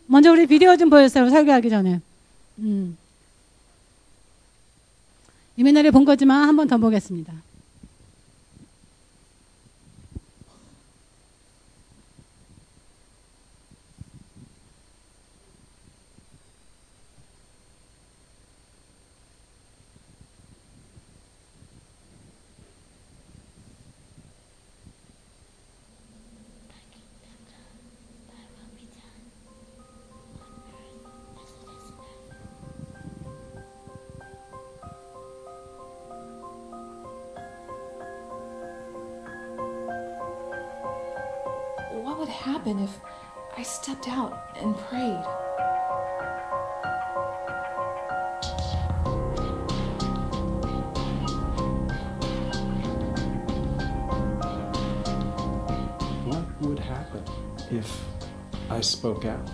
먼저 우리 비디오 좀 보였어요. 설교하기 전에. 이메날에 본 거지만 한 번 더 보겠습니다. What would happen if I stepped out and prayed? What would happen if I spoke out?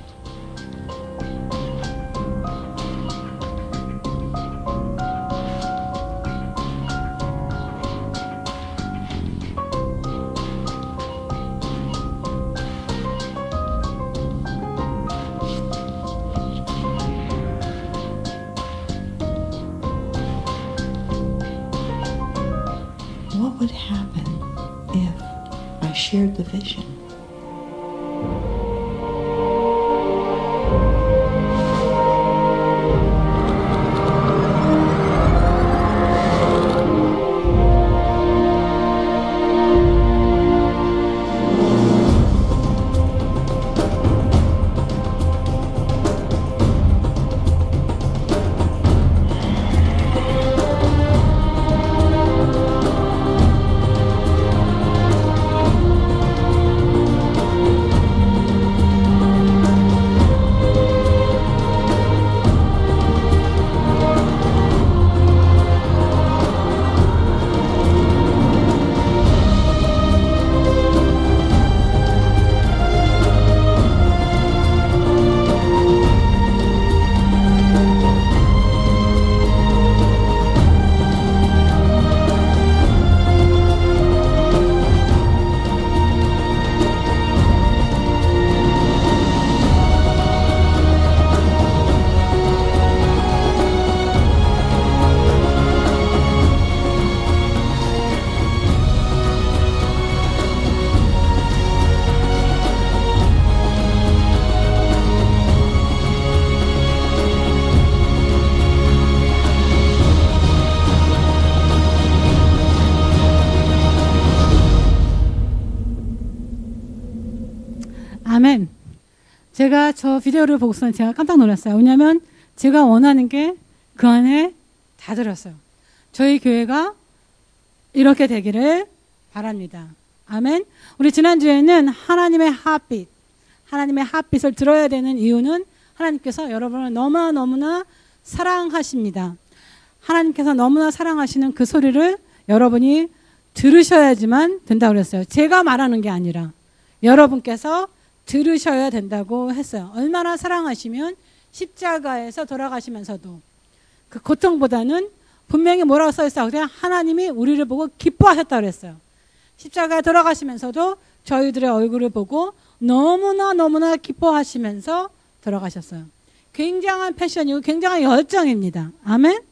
What would happen if I shared the vision? 아멘. 제가 저 비디오를 보고서 제가 깜짝 놀랐어요. 왜냐하면 제가 원하는 게 그 안에 다 들었어요. 저희 교회가 이렇게 되기를 바랍니다. 아멘. 우리 지난주에는 하나님의 핫빛을 들어야 되는 이유는 하나님께서 여러분을 너무나 사랑하십니다. 하나님께서 너무나 사랑하시는 그 소리를 여러분이 들으셔야지만 된다고 그랬어요. 제가 말하는 게 아니라 여러분께서 들으셔야 된다고 했어요. 얼마나 사랑하시면 십자가에서 돌아가시면서도 그 고통보다는 분명히 뭐라고 써있어요? 그냥 하나님이 우리를 보고 기뻐하셨다고 그랬어요. 십자가에 돌아가시면서도 저희들의 얼굴을 보고 너무나 기뻐하시면서 돌아가셨어요. 굉장한 패션이고 굉장한 열정입니다. 아멘.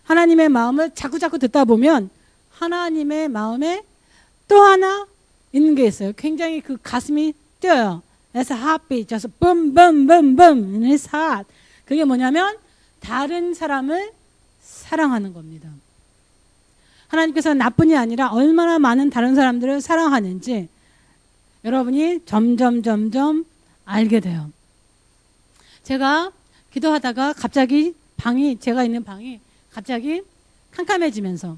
하나님의 마음을 자꾸 듣다 보면 하나님의 마음에 또 하나 있는 게 있어요. 굉장히 그 가슴이 뛰어요. That's a heartbeat. just boom, boom, boom, boom in his heart. 그게 뭐냐면 다른 사람을 사랑하는 겁니다. 하나님께서는 나뿐이 아니라 얼마나 많은 다른 사람들을 사랑하는지 여러분이 점점 알게 돼요. 제가 기도하다가 갑자기 제가 있는 방이 갑자기 캄캄해지면서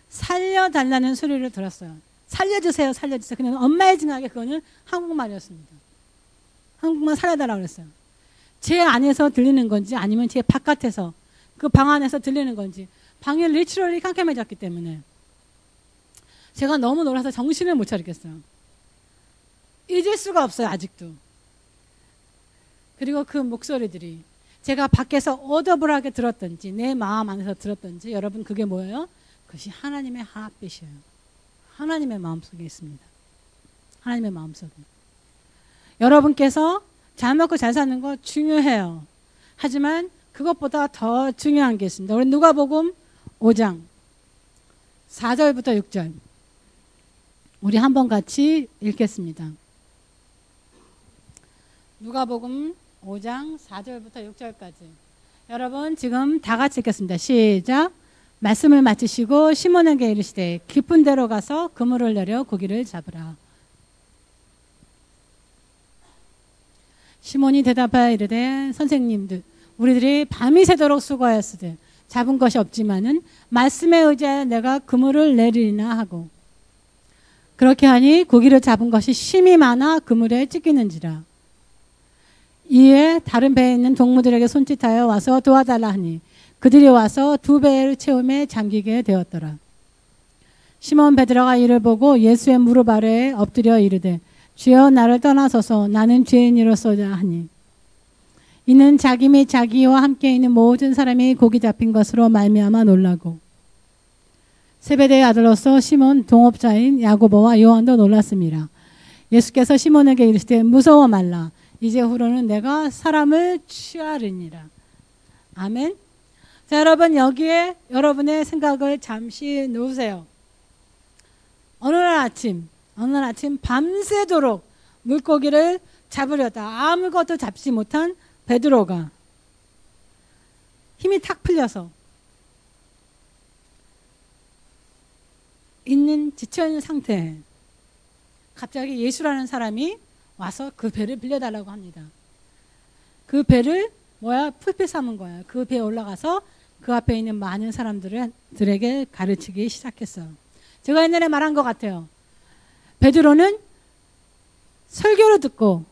살려달라는 소리를 들었어요. 살려주세요. 그냥 엄마의 증하게 그거는 한국말이었습니다. 한국말 살려달라고 그랬어요. 제 안에서 들리는 건지 아니면 제 바깥에서 그 방 안에서 들리는 건지 방이 리추럴리 캄캄해졌기 때문에 제가 너무 놀라서 정신을 못 차리겠어요. 잊을 수가 없어요. 아직도. 그리고 그 목소리들이 제가 밖에서 오더블하게 들었던지 내 마음 안에서 들었던지 여러분 그게 뭐예요? 그것이 하나님의 핫빛이에요. 하나님의 마음속에 있습니다. 하나님의 마음속에. 여러분께서 잘 먹고 잘 사는 거 중요해요. 하지만 그것보다 더 중요한 게 있습니다. 우리 누가복음 5장 4절부터 6절 우리 한번 같이 읽겠습니다. 누가복음 5장 4절부터 6절까지 여러분 지금 다 같이 읽겠습니다. 시작. 말씀을 마치시고 시몬에게 이르시되 깊은 데로 가서 그물을 내려 고기를 잡으라. 시몬이 대답하여 이르되 선생님들 우리들이 밤이 새도록 수고하였으되 잡은 것이 없지만은 말씀에 의지하여 내가 그물을 내리리나 하고 그렇게 하니 고기를 잡은 것이 심히 많아 그물에 찢기는지라. 이에 다른 배에 있는 동무들에게 손짓하여 와서 도와달라 하니 그들이 와서 두 배를 채움에 잠기게 되었더라. 시몬 베드로가 이를 보고 예수의 무릎 아래에 엎드려 이르되 주여 나를 떠나소서 나는 죄인이로소이다 하니 이는 자기 및 자기와 함께 있는 모든 사람이 고기 잡힌 것으로 말미암아 놀라고 세베대의 아들로서 시몬 동업자인 야고보와 요한도 놀랐습니다. 예수께서 시몬에게 이르시되 무서워 말라 이제 후로는 내가 사람을 취하리니라. 아멘. 자, 여러분 여기에 여러분의 생각을 잠시 놓으세요. 어느 날 아침 밤새도록 물고기를 잡으려다 아무것도 잡지 못한 베드로가 힘이 탁 풀려서 지쳐있는 상태에 갑자기 예수라는 사람이 와서 그 배를 빌려달라고 합니다. 그 배를 풀빛 삼은 거예요. 그 배에 올라가서 그 앞에 있는 많은 사람들에게 가르치기 시작했어요. 제가 옛날에 말한 것 같아요. 베드로는 설교를 듣고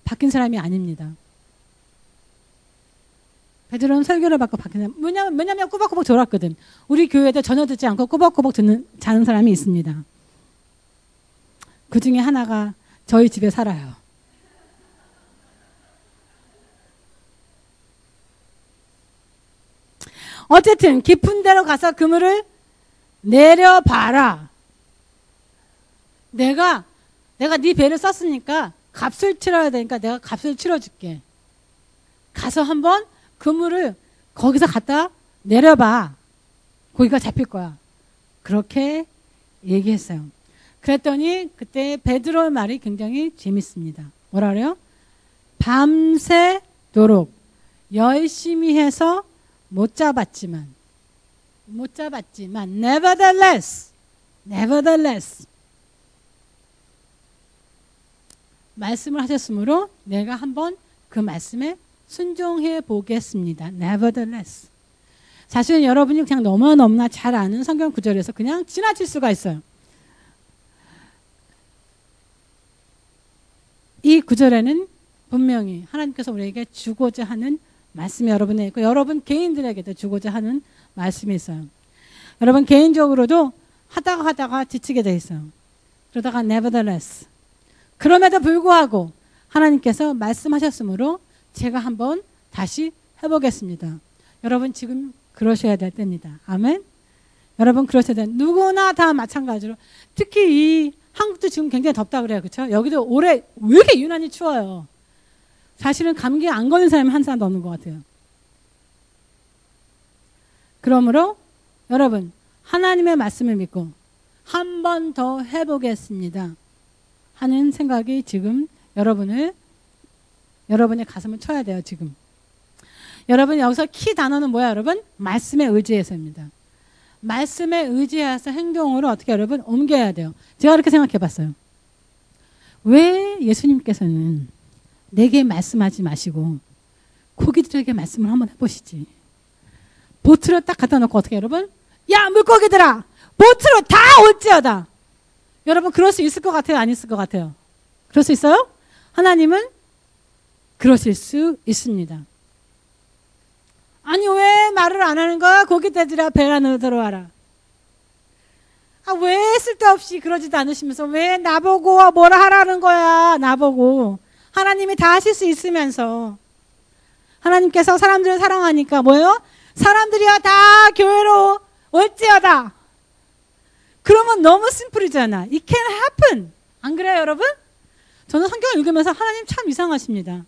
바뀐 사람이 아닙니다. 베드로는 설교를 받고 바뀐 사람. 왜냐면 꾸벅꾸벅 졸았거든. 우리 교회에도 전혀 듣지 않고 꾸벅꾸벅 자는 사람이 있습니다. 그 중에 하나가 저희 집에 살아요. 어쨌든 깊은 데로 가서 그물을 내려봐라. 내가 네 배를 썼으니까 값을 치러야 되니까 내가 값을 치러줄게. 가서 한번 그물을 거기서 갖다 내려봐. 고기가 잡힐 거야. 그렇게 얘기했어요. 그랬더니 그때 베드로의 말이 굉장히 재밌습니다. 뭐라 그래요? 밤새도록 열심히 해서 못 잡았지만 nevertheless 말씀을 하셨으므로 내가 한번 그 말씀에 순종해 보겠습니다. nevertheless. 사실은 여러분이 그냥 너무나 잘 아는 성경 구절에서 그냥 지나칠 수가 있어요. 이 구절에는 분명히 하나님께서 우리에게 주고자 하는 말씀이 여러분에 있고 여러분 개인들에게도 주고자 하는 말씀이 있어요. 여러분 개인적으로도 하다가 지치게 돼 있어요. 그러다가 nevertheless 그럼에도 불구하고 하나님께서 말씀하셨으므로 제가 한번 다시 해보겠습니다. 여러분 지금 그러셔야 될 때입니다. 아멘. 여러분 그러셔야 될 누구나 다 마찬가지로 특히 이 한국도 지금 굉장히 덥다 그래요. 그렇죠? 여기도 올해 왜 이렇게 유난히 추워요. 사실은 감기 안 걸린 사람이 한 사람도 없는 것 같아요. 그러므로 여러분 하나님의 말씀을 믿고 한 번 더 해보겠습니다 하는 생각이 지금 여러분의 가슴을 쳐야 돼요. 지금 여러분 여기서 키 단어는 뭐야 여러분? 말씀에 의지해서입니다. 말씀에 의지해서 행동으로 어떻게 여러분 옮겨야 돼요. 제가 그렇게 생각해 봤어요. 왜 예수님께서는 내게 말씀하지 마시고 고기들에게 말씀을 한번 해보시지. 보트를 딱 갖다 놓고 어떻게 여러분? 야 물고기들아 보트로 다 올지어다. 여러분 그럴 수 있을 것 같아요? 안 있을 것 같아요? 그럴 수 있어요? 하나님은 그러실 수 있습니다. 아니 왜 말을 안 하는 거야? 고기들아 배 안으로 들어와라. 왜 쓸데없이 그러지도 않으시면서 왜 나보고 뭐라 하라는 거야. 나보고 하나님이 다 하실 수 있으면서 하나님께서 사람들을 사랑하니까 뭐예요? 사람들이야 다 교회로 올지어다. 그러면 너무 심플이잖아. It can happen. 안 그래요 여러분? 저는 성경을 읽으면서 하나님 참 이상하십니다.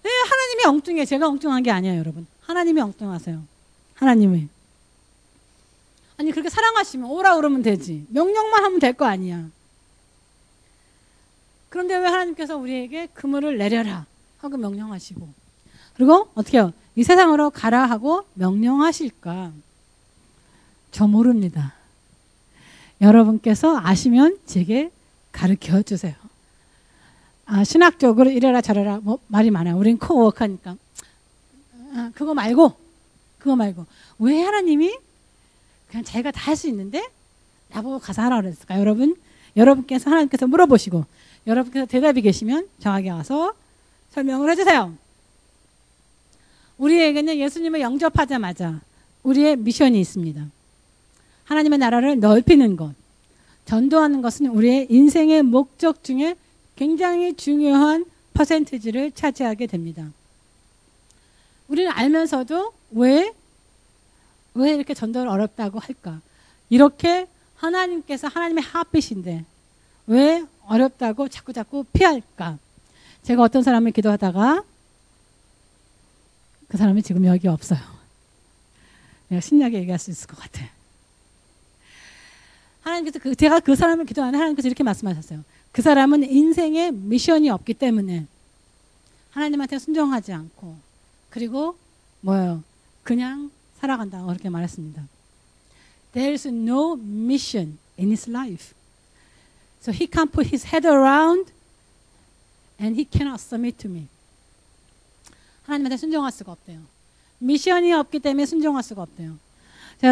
왜 하나님이 엉뚱해? 제가 엉뚱한 게 아니에요, 여러분. 하나님이 엉뚱하세요. 하나님이. 아니 그렇게 사랑하시면 오라 그러면 되지. 명령만 하면 될 거 아니야. 그런데 왜 하나님께서 우리에게 그물을 내려라 하고 명령하시고 그리고 어떻게 해요? 이 세상으로 가라 하고 명령하실까? 저 모릅니다. 여러분께서 아시면 제게 가르쳐 주세요. 신학적으로 이래라 저래라 뭐 말이 많아요. 우린 코워크하니까 그거 말고 왜 하나님이 그냥 자기가 다 할 수 있는데 나보고 가서 하라 그랬을까? 여러분께서 하나님께서 물어보시고 여러분께서 대답이 계시면 저에게 와서 설명을 해주세요. 우리에게는 예수님을 영접하자마자 우리의 미션이 있습니다. 하나님의 나라를 넓히는 것, 전도하는 것은 우리의 인생의 목적 중에 굉장히 중요한 퍼센티지를 차지하게 됩니다. 우리는 알면서도 왜 이렇게 전도를 어렵다고 할까? 이렇게 하나님께서 하나님의 핫빛인데 왜 어렵다고 자꾸 피할까? 제가 어떤 사람을 기도하다가 그 사람이 지금 여기 없어요. 내가 신나게 얘기할 수 있을 것 같아. 하나님께서 제가 그 사람을 기도하는데 하나님께서 이렇게 말씀하셨어요. 그 사람은 인생에 미션이 없기 때문에 하나님한테 순종하지 않고 그리고 뭐예요? 그냥 살아간다고 그렇게 말했습니다. There is no mission in his life. So he can't put his head around and he cannot submit to me. 하나님한테 순종할 수가 없대요. 미션이 없기 때문에 순종할 수가 없대요. 자,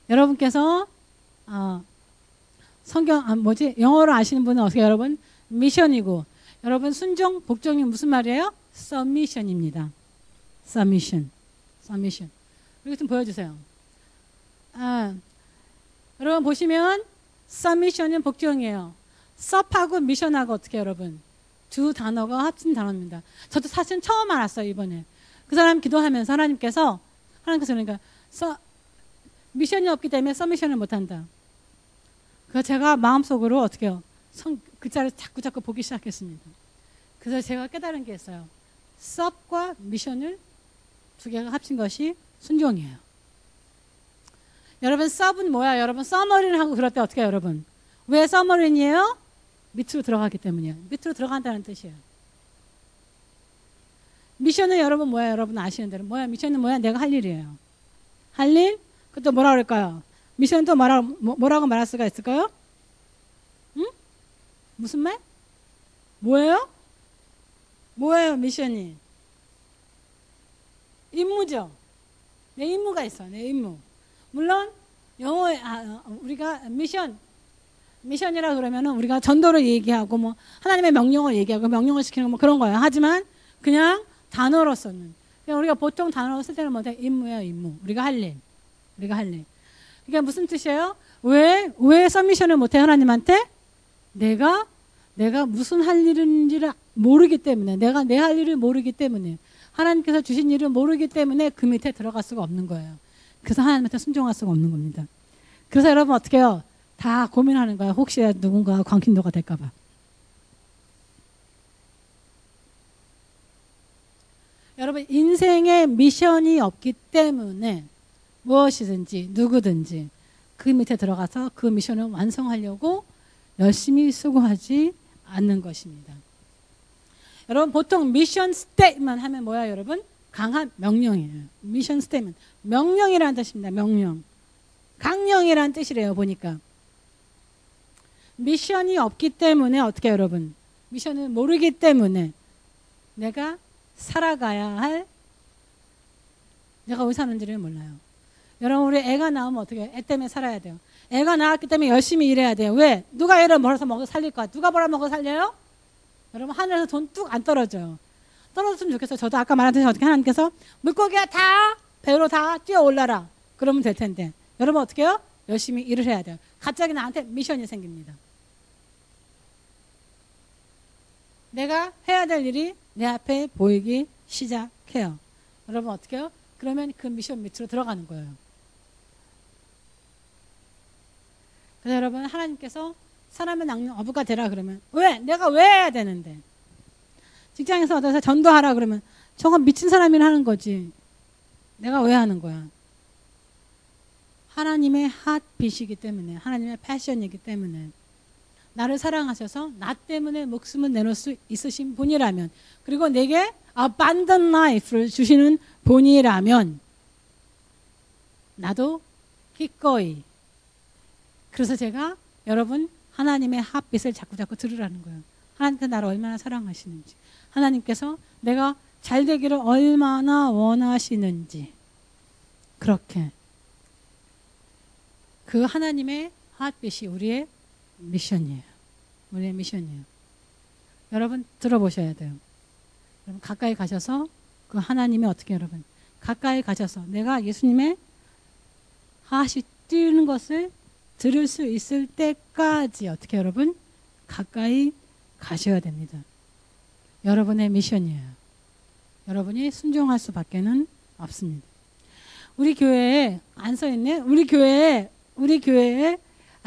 여러분께서 성경 영어로 아시는 분은 어떻게 여러분? 미션이고 여러분 순종 복종이 무슨 말이에요? submission입니다. submission. 이거 좀 보여주세요. 여러분 보시면 submission은 복종이에요. sub하고 mission하고 어떻게 여러분? 두 단어가 합친 단어입니다. 저도 사실 처음 알았어요 이번에. 그 사람 기도하면서 하나님께서 그러니까 미션이 없기 때문에 submission을 못한다. 그래서 제가 마음속으로 어떻게 해요? 글자를 자꾸 보기 시작했습니다. 그래서 제가 깨달은 게 있어요. sub과 mission을 두 개가 합친 것이 순종이에요. 여러분 sub은 뭐야? 여러분 서머리를 하고 그럴 때 어떻게 해요 여러분? 왜 서머리이에요? 밑으로 들어가기 때문이에요. 밑으로 들어간다는 뜻이에요. 미션은 여러분 뭐야? 여러분 아시는 대로 뭐야? 미션은 뭐야? 내가 할 일이에요. 할 일? 그것도 뭐라 그럴까요? 미션은 또 뭐라고 말할 수가 있을까요? 응? 무슨 말? 뭐예요? 미션이? 임무죠. 내 임무가 있어. 내 임무. 물론 영어에 우리가 미션이라 그러면은 우리가 전도를 얘기하고 뭐 하나님의 명령을 얘기하고 명령을 시키는 뭐 그런 거예요. 하지만 그냥 단어로서는 그냥 우리가 보통 단어로 쓸 때는 뭐냐? 임무예요, 임무. 우리가 할 일. 이게 무슨 뜻이에요? 왜 서미션을 못해 하나님한테? 내가 무슨 할 일인지를 모르기 때문에 내가 내 할 일을 모르기 때문에 하나님께서 주신 일을 모르기 때문에 그 밑에 들어갈 수가 없는 거예요. 그래서 하나님한테 순종할 수가 없는 겁니다. 그래서 여러분 어떻게 해요? 다 고민하는 거야. 혹시 누군가 광신도가 될까 봐. 여러분 인생에 미션이 없기 때문에 무엇이든지 누구든지 그 밑에 들어가서 그 미션을 완성하려고 열심히 수고하지 않는 것입니다. 여러분 보통 미션 스테이트먼트 하면 뭐야 여러분? 강한 명령이에요. 미션 스테이트먼트. 명령이라는 뜻입니다. 명령. 강령이라는 뜻이래요. 보니까. 미션이 없기 때문에 어떻게 여러분? 미션을 모르기 때문에 내가 살아가야 할 내가 왜 사는지를 몰라요. 여러분 우리 애가 나오면 어떻게 해요? 애 때문에 살아야 돼요. 애가 나왔기 때문에 열심히 일해야 돼요. 왜? 누가 애를 벌어서 먹어 살릴 거야? 누가 벌어먹어 살려요? 여러분 하늘에서 돈 뚝 안 떨어져요. 떨어졌으면 좋겠어요. 저도 아까 말했듯이 어떻게 하나님께서 물고기가 다 배로 다 뛰어 올라라. 그러면 될 텐데 여러분 어떻게 해요? 열심히 일을 해야 돼요. 갑자기 나한테 미션이 생깁니다. 내가 해야 될 일이 내 앞에 보이기 시작해요. 여러분 어떻게 해요? 그러면 그 미션 밑으로 들어가는 거예요. 그래서 여러분 하나님께서 사람을 낚는 어부가 되라 그러면 왜? 내가 왜 해야 되는데? 직장에서 얻어서 전도하라 그러면 저건 미친 사람이라 하는 거지. 내가 왜 하는 거야? 하나님의 핫빛이기 때문에, 하나님의 패션이기 때문에, 나를 사랑하셔서 나 때문에 목숨을 내놓을 수 있으신 분이라면, 그리고 내게 abundant life를 주시는 분이라면 나도 기꺼이. 그래서 제가 여러분 하나님의 핫빛을 자꾸 들으라는 거예요. 하나님께서 나를 얼마나 사랑하시는지, 하나님께서 내가 잘 되기를 얼마나 원하시는지, 그렇게 그 하나님의 핫빛이 우리의 미션이에요. 우리의 미션이에요. 여러분 들어보셔야 돼요. 여러분 가까이 가셔서 그 하나님이 어떻게, 여러분 가까이 가셔서 내가 예수님의 핫이 뛰는 것을 들을 수 있을 때까지 어떻게, 여러분 가까이 가셔야 됩니다. 여러분의 미션이에요. 여러분이 순종할 수밖에는 없습니다. 우리 교회에 안 써있네. 우리 교회에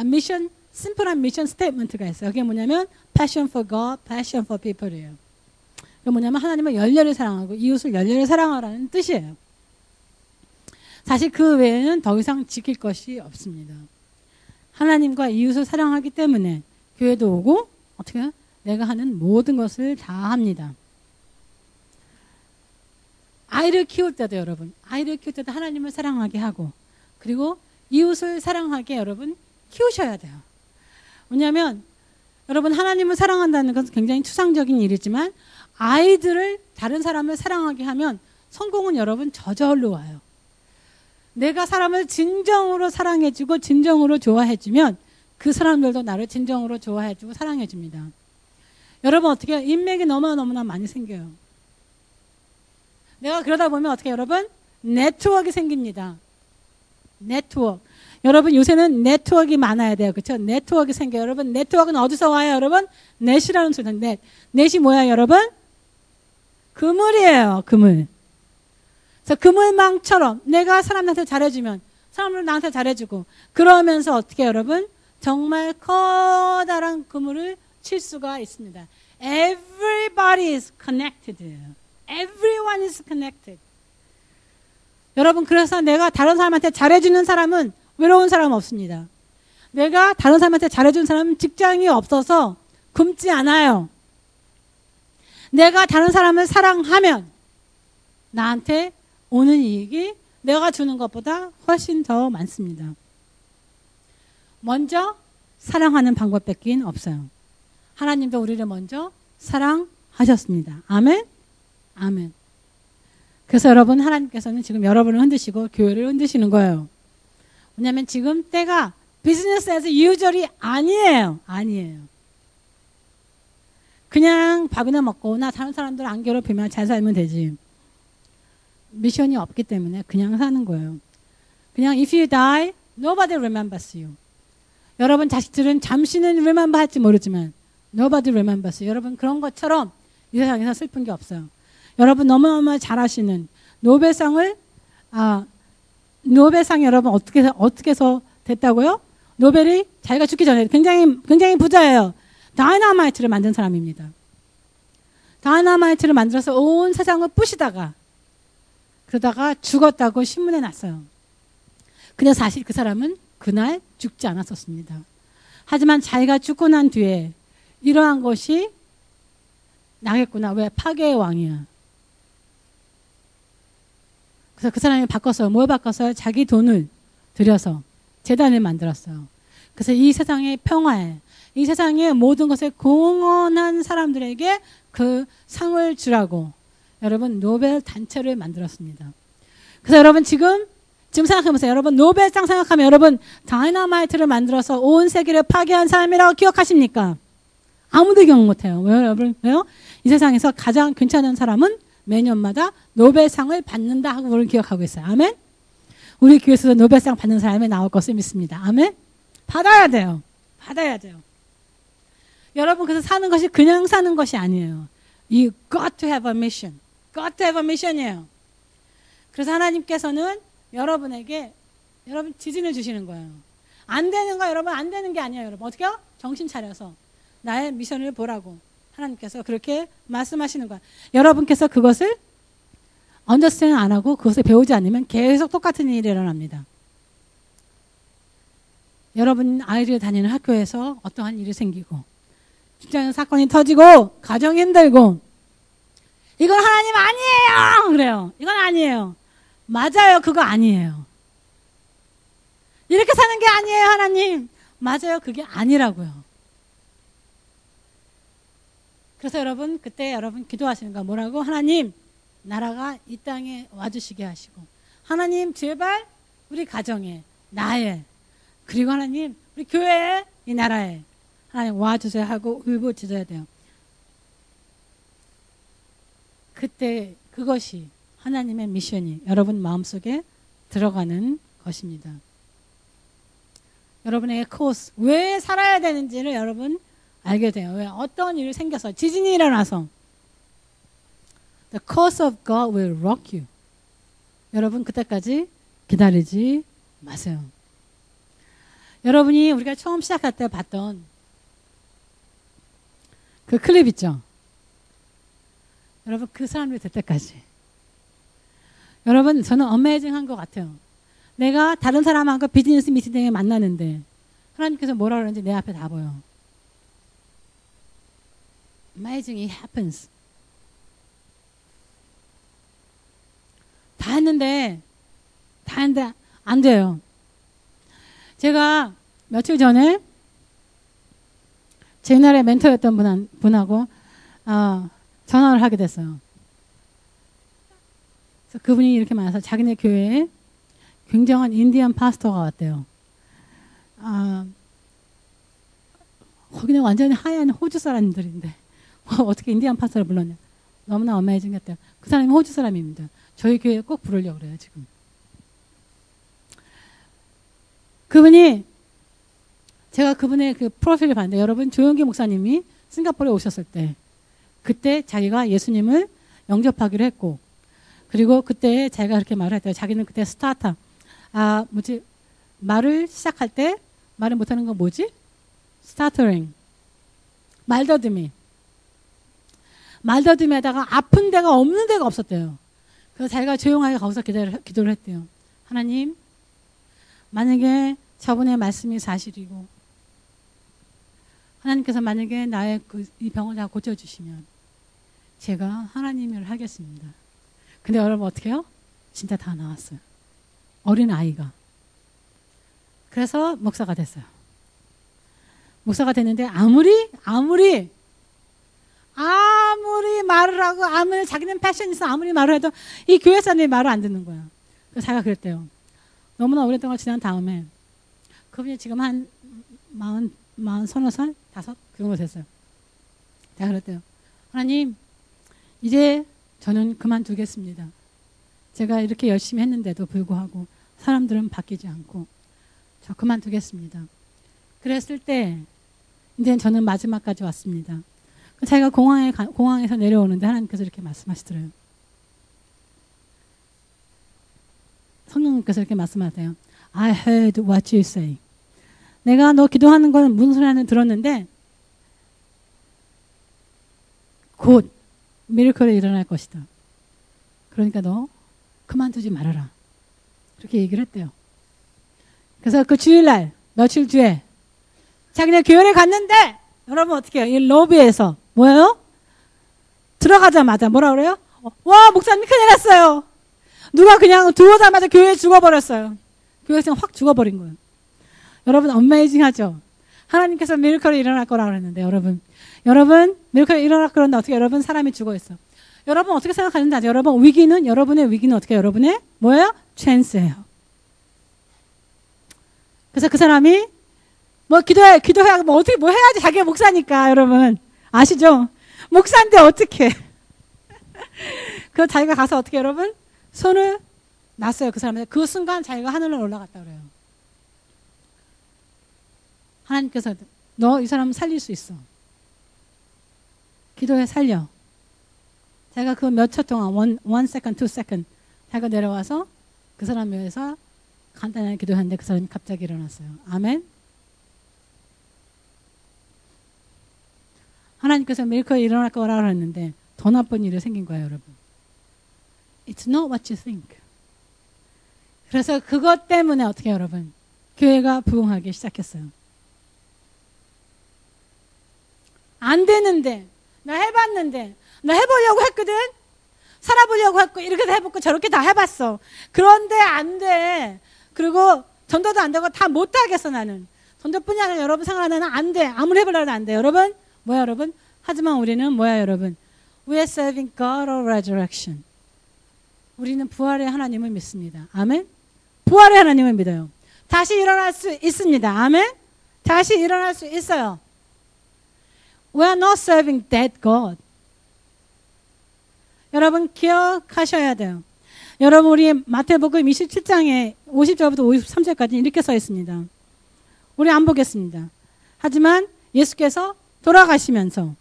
미션, 심플한 미션 스테이트먼트가 있어요. 그게 뭐냐면 passion for God, passion for people이에요. 그게 뭐냐면 하나님을 열렬히 사랑하고 이웃을 열렬히 사랑하라는 뜻이에요. 사실 그 외에는 더 이상 지킬 것이 없습니다. 하나님과 이웃을 사랑하기 때문에 교회도 오고 어떻게 내가 하는 모든 것을 다 합니다. 아이를 키울 때도, 여러분 아이를 키울 때도 하나님을 사랑하게 하고, 그리고 이웃을 사랑하게 여러분 키우셔야 돼요. 왜냐하면 여러분 하나님을 사랑한다는 것은 굉장히 추상적인 일이지만 아이들을, 다른 사람을 사랑하게 하면 성공은 여러분 저절로 와요. 내가 사람을 진정으로 사랑해주고 진정으로 좋아해주면 그 사람들도 나를 진정으로 좋아해주고 사랑해줍니다. 여러분 어떻게 인맥이 너무나 많이 생겨요. 내가 그러다 보면 어떻게, 여러분 네트워크가 생깁니다. 네트워크. 여러분 요새는 네트워크가 많아야 돼요. 그렇죠? 네트워크가 생겨요. 여러분 네트워크는 어디서 와요? 여러분 넷이라는 소리는 넷. 넷이 뭐야 여러분? 그물이에요. 그물. 그래서 그물망처럼 내가 사람한테 잘해주면 사람들은 나한테 잘해주고, 그러면서 어떻게 여러분 정말 커다란 그물을 칠 수가 있습니다. Everybody is connected. Everyone is connected. 여러분 그래서 내가 다른 사람한테 잘해주는 사람은 외로운 사람 없습니다. 내가 다른 사람한테 잘해주는 사람은 직장이 없어서 굶지 않아요. 내가 다른 사람을 사랑하면 나한테 오는 이익이 내가 주는 것보다 훨씬 더 많습니다. 먼저 사랑하는 방법밖에 없어요. 하나님도 우리를 먼저 사랑하셨습니다. 아멘? 아멘. 그래서 여러분 하나님께서는 지금 여러분을 흔드시고 교회를 흔드시는 거예요. 왜냐하면 지금 때가 비즈니스 에서 유저리 아니에요. 아니에요. 그냥 밥이나 먹고 나 다른 사람들 안 괴롭히면 잘 살면 되지. 미션이 없기 때문에 그냥 사는 거예요. 그냥 if you die, nobody remembers you. 여러분 자식들은 잠시는 remember 할지 모르지만 nobody remembers you. 여러분 그런 것처럼 이 세상에서 슬픈 게 없어요. 여러분 너무너무 잘하시는 노벨상을 노벨상 여러분 어떻게 해서 됐다고요? 노벨이 자기가 죽기 전에 굉장히 부자예요. 다이너마이트를 만든 사람입니다. 다이너마이트를 만들어서 온 세상을 부시다가 그러다가 죽었다고 신문에 났어요. 근데 사실 그 사람은 그날 죽지 않았었습니다. 하지만 자기가 죽고 난 뒤에 이러한 것이 나겠구나. 왜? 파괴의 왕이야. 그래서 그 사람이 바꿨어요. 뭘 바꿨어요? 자기 돈을 들여서 재단을 만들었어요. 그래서 이 세상의 평화에, 이 세상의 모든 것에 공헌한 사람들에게 그 상을 주라고 여러분 노벨 단체를 만들었습니다. 그래서 여러분 지금 생각해보세요. 여러분 노벨상 생각하면 여러분 다이너마이트를 만들어서 온 세계를 파괴한 사람이라고 기억하십니까? 아무도 기억 못해요. 왜요? 여러분 왜요? 이 세상에서 가장 괜찮은 사람은 매년마다 노벨상을 받는다 하고 우리를 기억하고 있어요. 아멘? 우리 교회에서 노벨상 받는 사람이 나올 것을 믿습니다. 아멘? 받아야 돼요. 받아야 돼요. 여러분 그래서 사는 것이 그냥 사는 것이 아니에요. You got to have a mission. got to have a mission이에요. 그래서 하나님께서는 여러분에게 여러분 지진을 주시는 거예요. 안 되는 거 여러분 안 되는 게 아니에요. 여러분 어떻게요? 정신 차려서 나의 미션을 보라고 하나님께서 그렇게 말씀하시는 거야. 여러분께서 그것을 언더스탠드 안 하고 그것을 배우지 않으면 계속 똑같은 일이 일어납니다. 여러분 아이들이 다니는 학교에서 어떠한 일이 생기고 직장에서 사건이 터지고 가정이 힘들고 이건 하나님 아니에요 그래요. 이건 아니에요. 맞아요. 그거 아니에요. 이렇게 사는 게 아니에요 하나님. 맞아요. 그게 아니라고요. 그래서 여러분 그때 여러분 기도하시는 거 뭐라고? 하나님 나라가 이 땅에 와주시게 하시고 하나님 제발 우리 가정에 나의 그리고 하나님 우리 교회에 이 나라에 하나님 와주세요 하고 울부짖어야 돼요. 그때 그것이 하나님의 미션이 여러분 마음속에 들어가는 것입니다. 여러분의 코스 왜 살아야 되는지를 여러분 알게 돼요. 왜 어떤 일이 생겨서 지진이 일어나서 The course of God will rock you. 여러분 그때까지 기다리지 마세요. 여러분이 우리가 처음 시작할 때 봤던 그 클립 있죠? 여러분 그 사람이 될 때까지 여러분 저는 어메이징한 것 같아요. 내가 다른 사람하고 비즈니스 미팅에 만나는데 하나님께서 뭐라 그러는지 내 앞에 다 보여. Amazing, it happens. 다 했는데 안 돼요. 제가 며칠 전에 제 옛날에 멘토였던 분하고 전화를 하게 됐어요. 그래서 그분이 이렇게 말해서 자기네 교회에 굉장한 인디언 파스터가 왔대요. 거기는 완전히 하얀 호주 사람들인데 어떻게 인디언 파스터를 불렀냐. 너무나 어메이징했대요. 그 사람이 호주 사람입니다. 저희 교회에 꼭 부르려고 그래요 지금. 그분이 제가 그분의 그 프로필을 봤는데 여러분 조용기 목사님이 싱가포르에 오셨을 때 그때 자기가 예수님을 영접하기로 했고 그리고 그때 자기가 그렇게 말을 했대요. 자기는 그때 스타터 말을 시작할 때 말을 못하는 건 뭐지? 스타터링 말더듬이에다가 아픈 데가 없는 데가 없었대요. 그래서 자기가 조용하게 거기서 기도를 했대요. 하나님 만약에 저분의 말씀이 사실이고 하나님께서 만약에 나의 이 병을 다 고쳐주시면 제가 하나님을 하겠습니다. 근데 여러분 어떻게 해요? 진짜 다 나왔어요. 어린 아이가. 그래서 목사가 됐어요. 목사가 됐는데 아무리 말을 하고 아무리 자기는 패션이서 아무리 말을 해도 이 교회 사람들이 말을 안 듣는 거야. 그래서 자기가 그랬대요. 너무나 오랫동안 지난 다음에 그분이 지금 한 40살? 5? 그 정도 됐어요. 제가 그랬대요. 하나님 이제 저는 그만두겠습니다. 제가 이렇게 열심히 했는데도 불구하고 사람들은 바뀌지 않고 저 그만두겠습니다. 그랬을 때 이제 저는 마지막까지 왔습니다. 자기가 공항에서 내려오는데 하나님께서 이렇게 말씀하시더래요. 성령님께서 이렇게 말씀하세요. I heard what you say. 내가 너 기도하는 건 무슨 소리 하는 들었는데 곧 미러클이 일어날 것이다. 그러니까 너 그만두지 말아라. 그렇게 얘기를 했대요. 그래서 그 주일날 며칠 뒤에 자기네 교회를 갔는데 여러분 어떻게 해요? 이 로비에서 뭐예요? 들어가자마자 뭐라 그래요? 와 목사님 큰일 났어요. 누가 그냥 들어오자마자 교회에 죽어버렸어요. 교회에서 확 죽어버린 거예요. 여러분 어메이징하죠? 하나님께서 미러클이 일어날 거라고 그랬는데 여러분 미러클이 일어날 거는데 어떻게 여러분 사람이 죽어있어. 여러분 어떻게 생각하는지 아죠? 여러분 여러분의 위기는 어떻게 여러분의 뭐예요? 찬스예요. 그래서 그 사람이 뭐 기도해 뭐 어떻게 뭐 해야지 자기가 목사니까 여러분 아시죠? 목사인데 어떻게? 그 자기가 가서 어떻게 여러분 손을 놨어요 그 사람한테. 그 순간 자기가 하늘로 올라갔다 그래요. 하나님께서 너 이 사람 살릴 수 있어. 기도해 살려. 자기가 그 몇 초 동안 1 second, 2 second 자기가 내려와서 그 사람 위해서 간단하게 기도했는데 그 사람이 갑자기 일어났어요. 아멘. 하나님께서 미라클이 일어날 거라고 했는데 더 나쁜 일이 생긴 거예요, 여러분. It's not what you think. 그래서 그것 때문에 어떻게 여러분? 교회가 부흥하기 시작했어요. 안 되는데, 나 해봤는데, 나 해보려고 했거든? 살아보려고 했고, 이렇게 해보고 저렇게 다 해봤어. 그런데 안 돼. 그리고 전도도 안 되고 다 못하겠어, 나는. 전도뿐이 아니라 여러분 생각하는 안 돼. 아무리 해보려도 안 돼. 여러분, 뭐야, 여러분? 하지만 우리는 뭐야, 여러분? We are serving God of resurrection. 우리는 부활의 하나님을 믿습니다. 아멘? 부활의 하나님을 믿어요. 다시 일어날 수 있습니다. 아멘? 다시 일어날 수 있어요. We are not serving dead God. 여러분 기억하셔야 돼요. 여러분 우리 마태복음 27장에 50절부터 53절까지 이렇게 써 있습니다. 우리 안 보겠습니다. 하지만 예수께서 돌아가시면서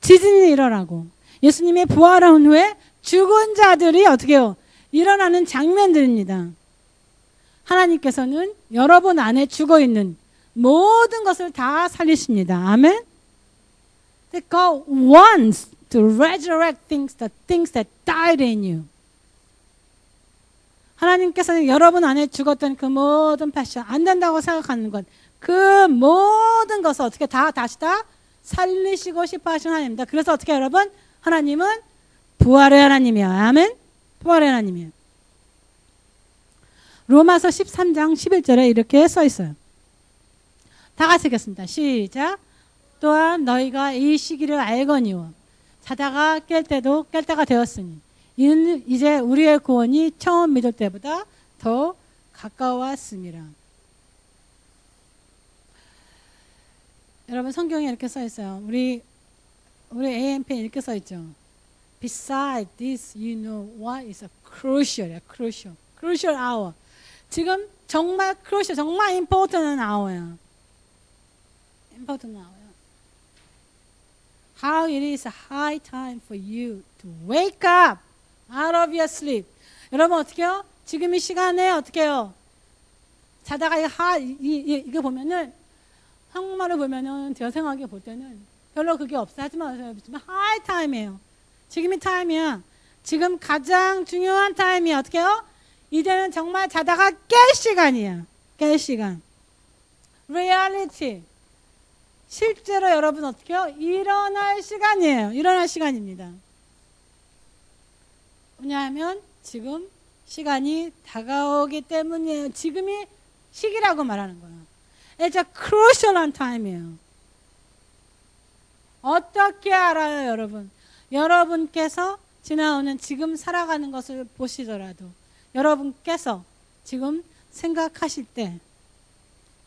지진이 일어나고 예수님의 부활한 후에 죽은 자들이 어떻게 해요? 일어나는 장면들입니다. 하나님께서는 여러분 안에 죽어있는 모든 것을 다 살리십니다. 아멘? God wants to resurrect things that died in you. 하나님께서는 여러분 안에 죽었던 그 모든 패션, 안 된다고 생각하는 것, 그 모든 것을 어떻게 다시 살리시고 싶어 하시는 하나님입니다. 그래서 어떻게 여러분? 하나님은 부활의 하나님이에요. 아멘? 부활의 하나님이에요. 로마서 13장 11절에 이렇게 써 있어요. 다 같이 읽겠습니다. 시작. 또한 너희가 이 시기를 알거니와 자다가 깰 때가 되었으니 이는 이제 우리의 구원이 처음 믿을 때보다 더 가까웠음이라. 여러분 성경에 이렇게 써 있어요. 우리 AMP에 이렇게 써 있죠. Besides this, you know what is a crucial hour. 지금 정말 crucial, 정말 important hour야. important hour. How it is a high time for you to wake up out of your sleep. 여러분 어떻게요? 지금 이 시간에 어떻게요? 자다가 이거 보면은 한국말을 보면은 여생하게 볼 때는 별로 그게 없어. 하지만 high time이에요. 지금이 타임이야. 지금 가장 중요한 타임이 어떻게요? 이제는 정말 자다가 깰 시간이야. 깰 시간. Reality. 실제로 여러분 어떻게요? 일어날 시간이에요. 일어날 시간입니다. 왜냐하면 지금 시간이 다가오기 때문이에요. 지금이 시기라고 말하는 거예요. It's a crucial time이에요. 어떻게 알아요, 여러분? 여러분께서 지나오는 지금 살아가는 것을 보시더라도 여러분께서 지금 생각하실 때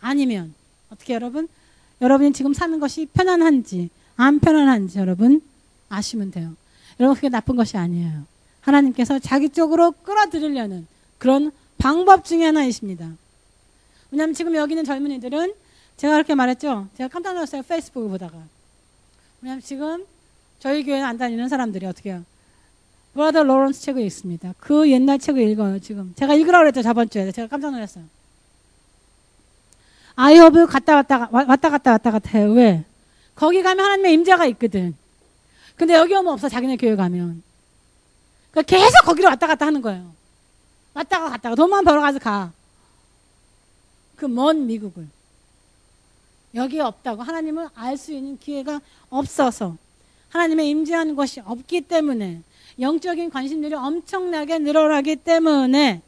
아니면 어떻게 여러분이 지금 사는 것이 편안한지 안 편안한지 여러분 아시면 돼요. 여러분 그게 나쁜 것이 아니에요. 하나님께서 자기 쪽으로 끌어들이려는 그런 방법 중에 하나이십니다. 왜냐하면 지금 여기 있는 젊은이들은 제가 그렇게 말했죠. 제가 깜짝 놀랐어요. 페이스북을 보다가. 왜냐하면 지금 저희 교회에 안 다니는 사람들이 어떻게 해요. 브라더 로런스 책을 읽습니다. 그 옛날 책을 읽어요. 지금 제가 읽으라고 그랬죠. 저번 주에. 제가 깜짝 놀랐어요. 아이허브 왔다 갔다 해요. 왜? 거기 가면 하나님의 임재가 있거든. 근데 여기 오면 없어. 자기네 교회 가면. 그러니까 계속 거기로 왔다 갔다 하는 거예요. 왔다가 갔다가 돈만 벌어가서 가. 그 먼 미국을. 여기에 없다고. 하나님을 알 수 있는 기회가 없어서. 하나님의 임재하는 것이 없기 때문에. 영적인 관심들이 엄청나게 늘어나기 때문에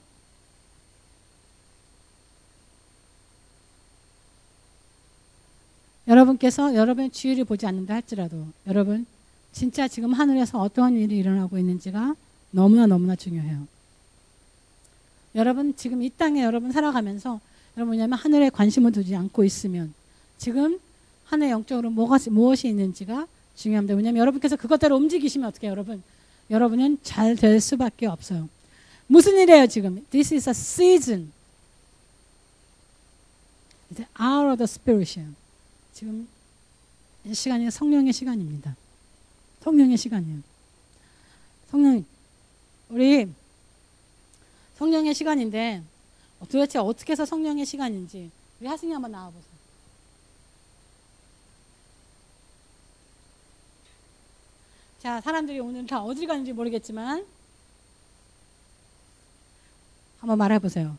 여러분께서 여러분의 주위를 보지 않는다 할지라도 여러분 진짜 지금 하늘에서 어떠한 일이 일어나고 있는지가 너무나 중요해요. 여러분 지금 이 땅에 여러분 살아가면서 여러분 뭐냐면 하늘에 관심을 두지 않고 있으면 지금 하늘 영적으로 무엇이 있는지가 중요합니다. 왜냐하면 여러분께서 그것대로 움직이시면 어떻게 해요, 여러분? 여러분은 잘 될 수밖에 없어요. 무슨 일이에요 지금? This is a season. It's hour of the Spirit. 지금 이 시간이 성령의 시간입니다. 성령의 시간이에요. 우리 성령의 시간인데 도대체 어떻게 해서 성령의 시간인지 우리 하승이 한번 나와보세요. 자, 사람들이 오늘 다 어딜 가는지 모르겠지만 한번 말해 보세요.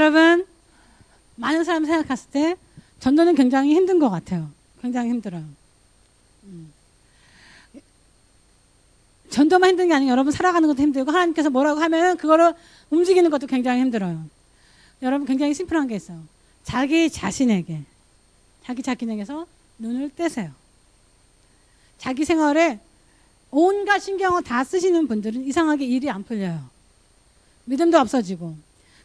여러분, 많은 사람이 생각했을 때 전도는 굉장히 힘든 것 같아요. 굉장히 힘들어요. 전도만 힘든 게 아니고 여러분 살아가는 것도 힘들고 하나님께서 뭐라고 하면 그거를 움직이는 것도 굉장히 힘들어요. 여러분 굉장히 심플한 게 있어요. 자기 자기에게서 눈을 떼세요. 자기 생활에 온갖 신경을 다 쓰시는 분들은 이상하게 일이 안 풀려요. 믿음도 없어지고.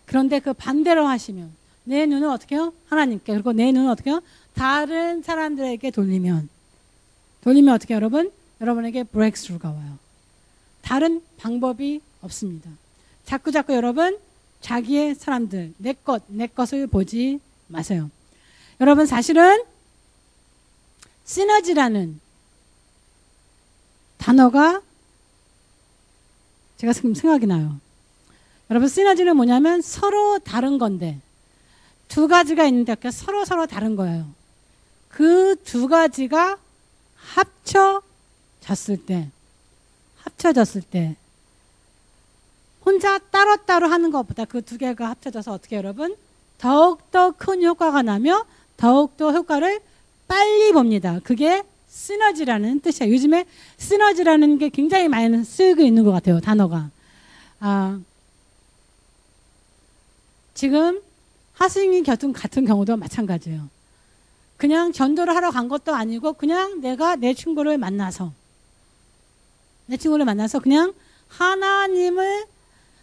그런데 그 반대로 하시면 내 눈을 어떻게 해요? 하나님께. 그리고 내 눈을 어떻게 해요? 다른 사람들에게 돌리면 어떻게 해요, 여러분? 여러분에게 브레이크스루가 와요. 다른 방법이 없습니다. 자꾸 여러분 자기의 사람들, 내 것을 보지 마세요. 여러분 사실은 시너지라는 단어가 제가 지금 생각이 나요. 여러분 시너지는 뭐냐면 서로 다른 건데 두 가지가 있는데 서로 다른 거예요. 그 두 가지가 합쳐졌을 때 혼자 따로따로 하는 것보다 그 두 개가 합쳐져서 어떻게 여러분? 더욱더 큰 효과가 나며 더욱더 효과를 빨리 봅니다. 그게 시너지라는 뜻이에요. 요즘에 시너지라는 게 굉장히 많이 쓰이고 있는 것 같아요. 단어가. 지금 하승이 같은 경우도 마찬가지예요. 그냥 전도를 하러 간 것도 아니고 그냥 내가 내 친구를 만나서 그냥 하나님을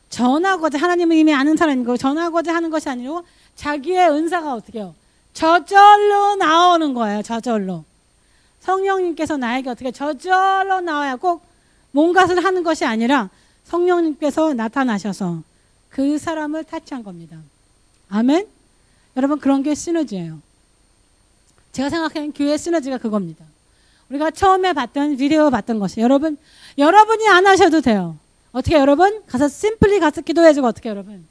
전하고자, 하나님을 이미 아는 사람이고 전하고자 하는 것이 아니고 자기의 은사가 어떻게 해요? 저절로 나오는 거예요. 저절로. 성령님께서 나에게 어떻게 저절로 나와야 꼭 뭔가를 하는 것이 아니라 성령님께서 나타나셔서 그 사람을 타치한 겁니다. 아멘? 여러분 그런 게 시너지예요. 제가 생각하는 교회 시너지가 그겁니다. 우리가 처음에 비디오 봤던 것이 여러분이 안 하셔도 돼요. 어떻게 여러분? 가서 심플리 가서 기도해주고 어떻게 여러분?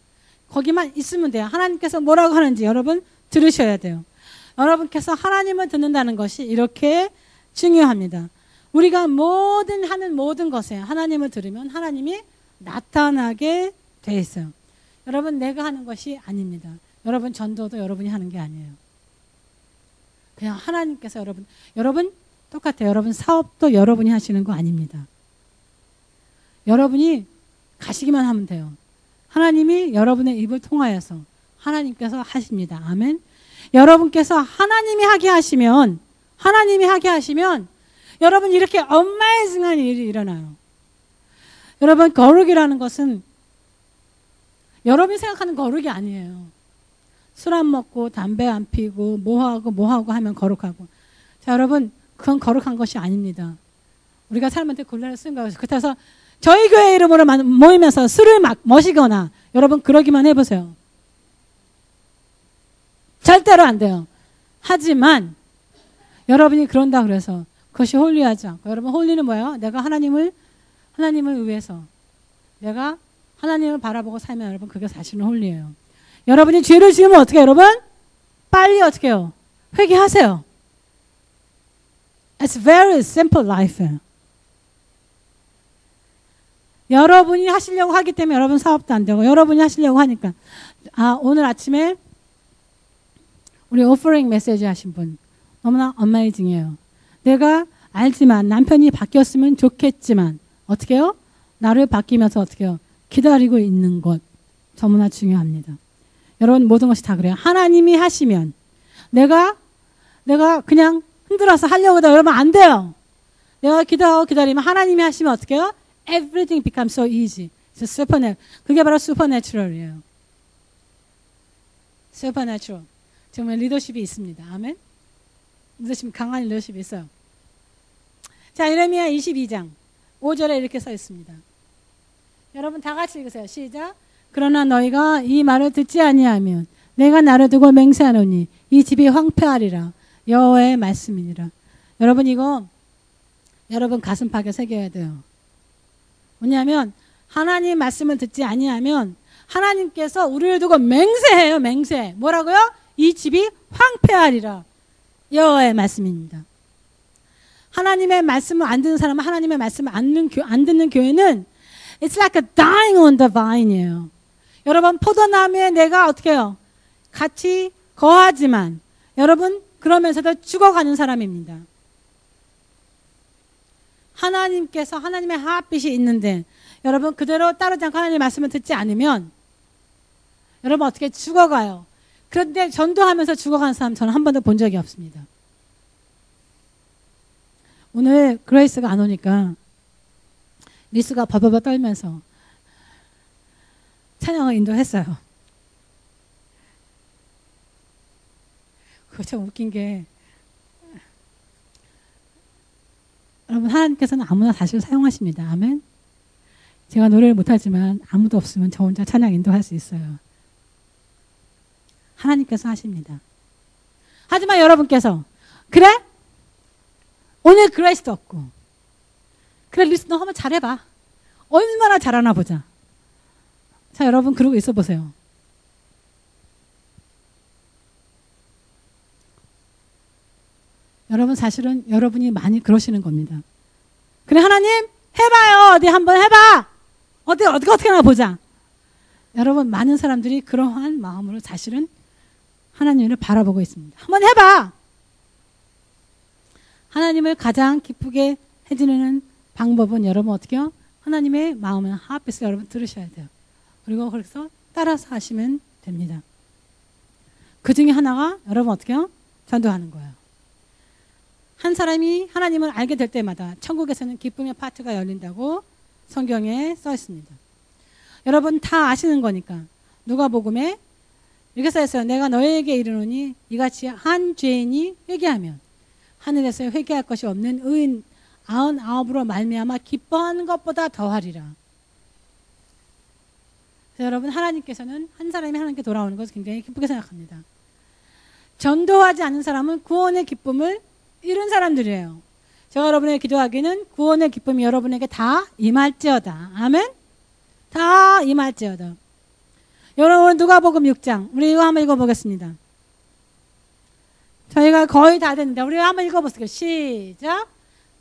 거기만 있으면 돼요. 하나님께서 뭐라고 하는지 여러분 들으셔야 돼요. 여러분께서 하나님을 듣는다는 것이 이렇게 중요합니다. 우리가 하는 모든 것에 하나님을 들으면 하나님이 나타나게 돼 있어요. 여러분 내가 하는 것이 아닙니다. 여러분 전도도 여러분이 하는 게 아니에요. 그냥 하나님께서 여러분 똑같아요. 여러분 사업도 여러분이 하시는 거 아닙니다. 여러분이 가시기만 하면 돼요. 하나님이 여러분의 입을 통하여서 하나님께서 하십니다. 아멘. 여러분께서 하나님이 하게 하시면 여러분 이렇게 어메이징한 일이 일어나요. 여러분 거룩이라는 것은 여러분이 생각하는 거룩이 아니에요. 술 안 먹고 담배 안 피고 뭐하고 하면 거룩하고. 자 여러분 그건 거룩한 것이 아닙니다. 우리가 사람한테 곤란을 쓰는 거예요. 그래서 저희 교회 이름으로 모이면서 술을 막 마시거나 여러분 그러기만 해보세요. 절대로 안 돼요. 하지만 여러분이 그런다 그래서 그것이 홀리하지 않고 여러분 홀리는 뭐예요? 내가 하나님을 위해서 내가 하나님을 바라보고 살면 여러분 그게 사실은 홀리예요. 여러분이 죄를 지으면 어떻게 해요, 여러분? 빨리 어떻게 해요? 회개하세요. It's very simple life. 여러분이 하시려고 하기 때문에 여러분 사업도 안 되고 여러분이 하시려고 하니까 오늘 아침에 우리 오퍼링 메시지 하신 분 너무나 어메이징해요. 내가 알지만 남편이 바뀌었으면 좋겠지만 어떻게 해요? 나를 바뀌면서 어떻게 해요? 기다리고 있는 것 너무나 중요합니다. 여러분 모든 것이 다 그래요. 하나님이 하시면 내가 그냥 흔들어서 하려고 해도 여러분 안 돼요. 내가 기다리면 하나님이 하시면 어떻게 해요? Everything becomes so easy. It's supernatural. 그게 바로 supernatural이에요. supernatural. 정말 리더십이 있습니다. 아멘. 리더십 강한 리더십이 있어요. 자, 예레미야 22장 5절에 이렇게 써 있습니다. 여러분 다 같이 읽으세요. 시작. 그러나 너희가 이 말을 듣지 아니하면 내가 나를 두고 맹세하노니 이 집이 황폐하리라. 여호와의 말씀이니라. 여러분 이거 여러분 가슴팍에 새겨야 돼요. 뭐냐면 하나님 말씀을 듣지 아니하면 하나님께서 우리를 두고 맹세해요. 맹세. 뭐라고요? 이 집이 황폐하리라. 여호와의 말씀입니다. 하나님의 말씀을 안 듣는 사람은 하나님의 말씀을 안 듣는 교회는 It's like a dying on the vine이에요. 여러분 포도나무에 내가 어떻게 해요? 같이 거하지만 여러분 그러면서도 죽어가는 사람입니다. 하나님께서 하나님의 핫빛이 있는데 여러분 그대로 따르지 않고 하나님의 말씀을 듣지 않으면 여러분 어떻게 죽어가요. 그런데 전도하면서 죽어가는 사람 저는 한 번도 본 적이 없습니다. 오늘 그레이스가 안 오니까 리스가 버버버 떨면서 찬양을 인도했어요. 그거 참 웃긴 게 여러분 하나님께서는 아무나 사실 사용하십니다. 아멘. 제가 노래를 못하지만 아무도 없으면 저 혼자 찬양 인도할 수 있어요. 하나님께서 하십니다. 하지만 여러분께서 그래? 오늘 그레이스도 없고 그래 리스 너 한번 잘해봐. 얼마나 잘하나 보자. 자 여러분 그러고 있어 보세요. 여러분 사실은 여러분이 많이 그러시는 겁니다. 그래 하나님 해봐요. 어디 한번 해봐. 어떻게 하나 보자. 여러분 많은 사람들이 그러한 마음으로 사실은 하나님을 바라보고 있습니다. 한번 해봐. 하나님을 가장 기쁘게 해주는 방법은 여러분 어떻게 해요? 하나님의 마음을 핫빛을 여러분 들으셔야 돼요. 그리고 그래서 따라서 하시면 됩니다. 그 중에 하나가 여러분 어떻게 해요? 전도하는 거예요. 한 사람이 하나님을 알게 될 때마다 천국에서는 기쁨의 파트가 열린다고 성경에 써 있습니다. 여러분 다 아시는 거니까 누가복음에 이렇게 써 있어요. 내가 너에게 이르노니 이같이 한 죄인이 회개하면 하늘에서 회개할 것이 없는 의인 99으로 말미암아 기뻐하는 것보다 더하리라. 여러분 하나님께서는 한 사람이 하나님께 돌아오는 것을 굉장히 기쁘게 생각합니다. 전도하지 않은 사람은 구원의 기쁨을 잃은 사람들이에요. 제가 여러분에게 기도하기는 구원의 기쁨이 여러분에게 다 임할지어다. 아멘? 다 임할지어다. 여러분 누가복음 6장 우리 이거 한번 읽어보겠습니다. 저희가 거의 다 됐는데 우리 한번 읽어보세요. 시작.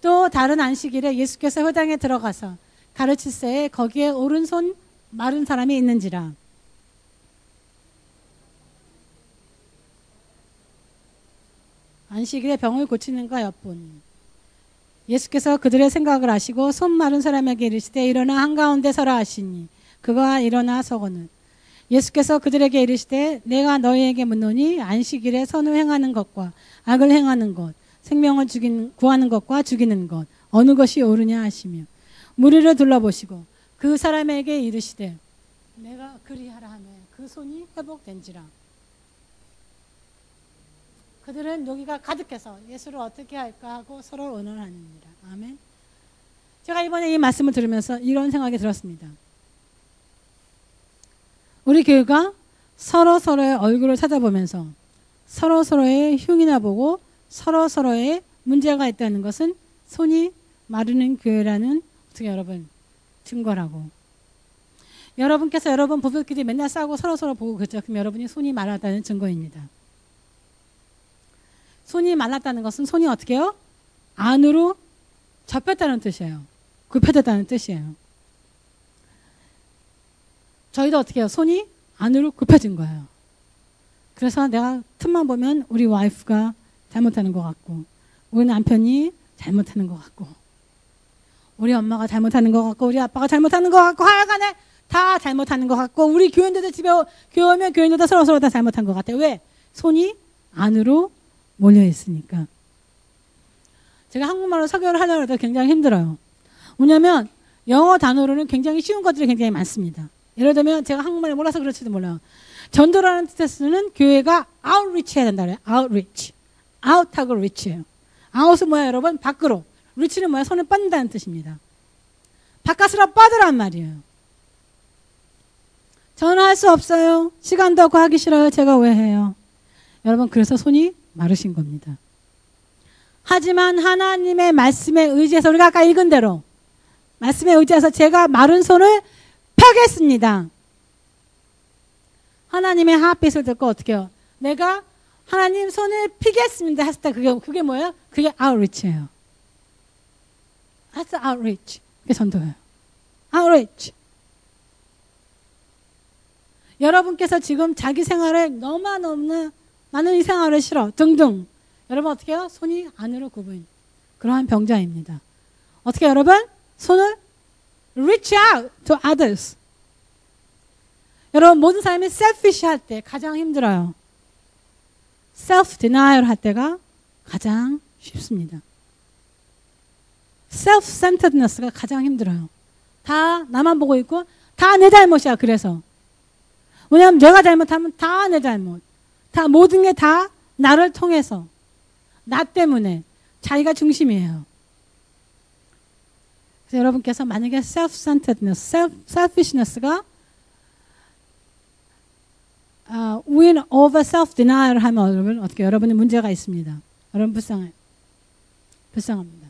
또 다른 안식일에 예수께서 회당에 들어가서 가르칠새에 거기에 오른손 마른 사람이 있는지라. 안식일에 병을 고치는가 엿보니 예수께서 그들의 생각을 아시고 손 마른 사람에게 이르시되 일어나 한가운데 서라 하시니 그가 일어나 서거늘 예수께서 그들에게 이르시되 내가 너희에게 묻노니 안식일에 선을 행하는 것과 악을 행하는 것 생명을 구하는 것과 죽이는 것 어느 것이 옳으냐 하시며 무리를 둘러보시고 그 사람에게 이르시되 내가 그리하라 하며 그 손이 회복된지라. 그들은 여기가 가득해서 예수를 어떻게 할까 하고 서로 의논하느니라. 아멘. 제가 이번에 이 말씀을 들으면서 이런 생각이 들었습니다. 우리 교회가 서로서로의 얼굴을 찾아보면서 서로서로의 흉이나 보고 서로서로의 문제가 있다는 것은 손이 마르는 교회라는 어떻게 여러분 증거라고. 여러분께서 여러분 부부끼리 맨날 싸우고 서로서로 보고 그랬죠. 그럼 여러분이 손이 말랐다는 증거입니다. 손이 말랐다는 것은 손이 어떻게 해요? 안으로 접혔다는 뜻이에요. 굽혀졌다는 뜻이에요. 저희도 어떻게 해요? 손이 안으로 굽혀진 거예요. 그래서 내가 틈만 보면 우리 와이프가 잘못하는 것 같고 우리 남편이 잘못하는 것 같고 우리 엄마가 잘못하는 것 같고 우리 아빠가 잘못하는 것 같고 하여간에 다 잘못하는 것 같고 우리 교인들도 집에 교회 오면 교인들도 서로서로 다 잘못한 것 같아요. 왜? 손이 안으로 몰려 있으니까. 제가 한국말로 설교를 하려고 해도 굉장히 힘들어요. 왜냐하면 영어 단어로는 굉장히 쉬운 것들이 굉장히 많습니다. 예를 들면 제가 한국말을 몰라서 그럴지도 몰라요. 전도라는 뜻에서는 교회가 outreach 해야 된다 그래요. outreach. out하고 reach예요. out은 뭐야 여러분? 밖으로. reach는 뭐야? 손을 뻗는다는 뜻입니다. 바깥으로 뻗으란 말이에요. 전화할 수 없어요. 시간도 없고 하기 싫어요. 제가 왜 해요? 여러분 그래서 손이 마르신 겁니다. 하지만 하나님의 말씀에 의지해서 우리가 아까 읽은 대로 말씀에 의지해서 제가 마른 손을 펴겠습니다. 하나님의 핫빛을 듣고 어떻게 해요? 내가 하나님 손을 피겠습니다 했을 때 그게 뭐예요? 그게 outreach예요. That's outreach. 그게 전도예요. outreach. 여러분께서 지금 자기 생활에 너무나 나는 이 생활을 싫어 등등. 여러분 어떻게 해요? 손이 안으로 굽은 그러한 병자입니다. 어떻게 여러분? 손을 reach out to others. 여러분 모든 사람이 selfish 할 때 가장 힘들어요. self denial 할 때가 가장 쉽습니다. self centeredness가 가장 힘들어요. 다 나만 보고 있고 다 내 잘못이야. 그래서 왜냐하면 내가 잘못하면 다 내 잘못. 다 모든 게 다 나를 통해서 나 때문에 자기가 중심이에요. 그래서 여러분께서 만약에 self-centeredness, selfishness가 win over self-denial 하면 여러분 어떻게 여러분이 문제가 있습니다. 여러분 불쌍합니다.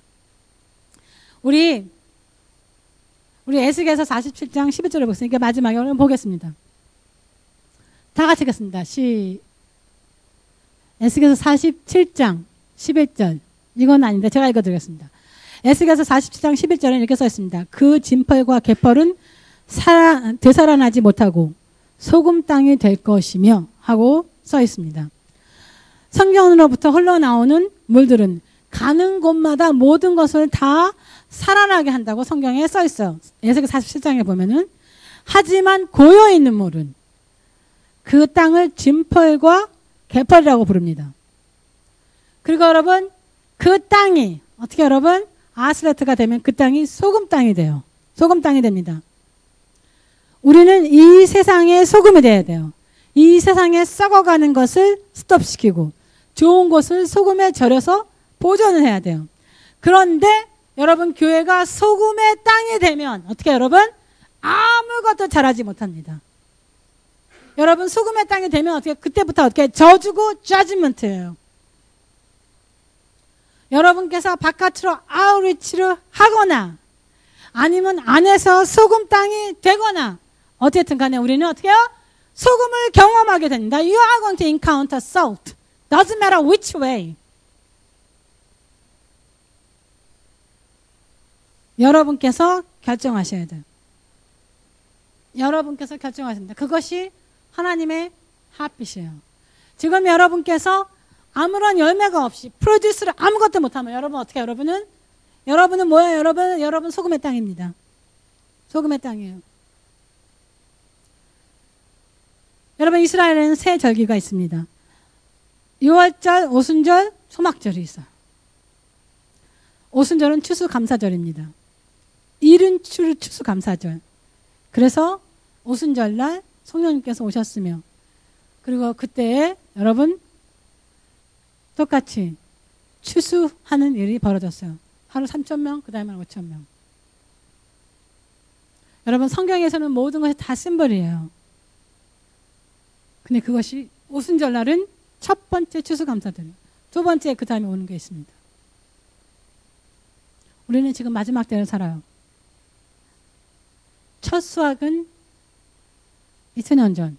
우리 에스겔서 47장 11절을 보겠습니다. 마지막에 오늘 보겠습니다. 다 같이 읽겠습니다. 에스겔서 47장 11절. 이건 아닌데 제가 읽어드리겠습니다. 에스겔서 47장 11절에 이렇게 써 있습니다. 그 진펄과 개펄은 되살아나지 못하고 소금 땅이 될 것이며 하고 써 있습니다. 성경으로부터 흘러나오는 물들은 가는 곳마다 모든 것을 다 살아나게 한다고 성경에 써 있어요. 에스겔 47장에 보면은 하지만 고여있는 물은 그 땅을 진펄과 개펄이라고 부릅니다. 그리고 여러분 그 땅이 어떻게 여러분 아스레트가 되면 그 땅이 소금 땅이 돼요. 소금 땅이 됩니다. 우리는 이 세상의 소금이 돼야 돼요. 이 세상에 썩어가는 것을 스톱시키고 좋은 것을 소금에 절여서 보존을 해야 돼요. 그런데 여러분 교회가 소금의 땅이 되면 어떻게 여러분 아무것도 잘하지 못합니다. 여러분 소금의 땅이 되면 어떻게 그때부터 어떻게 저주고 자지먼트예요. 여러분께서 바깥으로 아우리치를 하거나 아니면 안에서 소금 땅이 되거나 어쨌든 간에 우리는 어떻게 해요? 소금을 경험하게 됩니다. You are going to encounter salt. Doesn't matter which way. 여러분께서 결정하셔야 돼요. 여러분께서 결정하십니다. 그것이 하나님의 핫빛이에요. 지금 여러분께서 아무런 열매가 없이 프로듀스를 아무것도 못하면 여러분 어떻게 여러분은 뭐예요? 여러분 소금의 땅입니다. 소금의 땅이에요. 여러분 이스라엘에는 세 절기가 있습니다. 유월절, 오순절, 소막절이 있어요. 오순절은 추수감사절입니다. 일은 추수감사절. 그래서 오순절날 성령님께서 오셨으며 그리고 그때 여러분 똑같이 추수하는 일이 벌어졌어요. 하루 3,000명, 그 다음에 5,000명. 여러분 성경에서는 모든 것이 다 심벌이에요. 근데 그것이 오순절날은 첫 번째 추수감사절, 두 번째 그 다음에 오는 게 있습니다. 우리는 지금 마지막 때를 살아요. 첫 수확은 2000년 전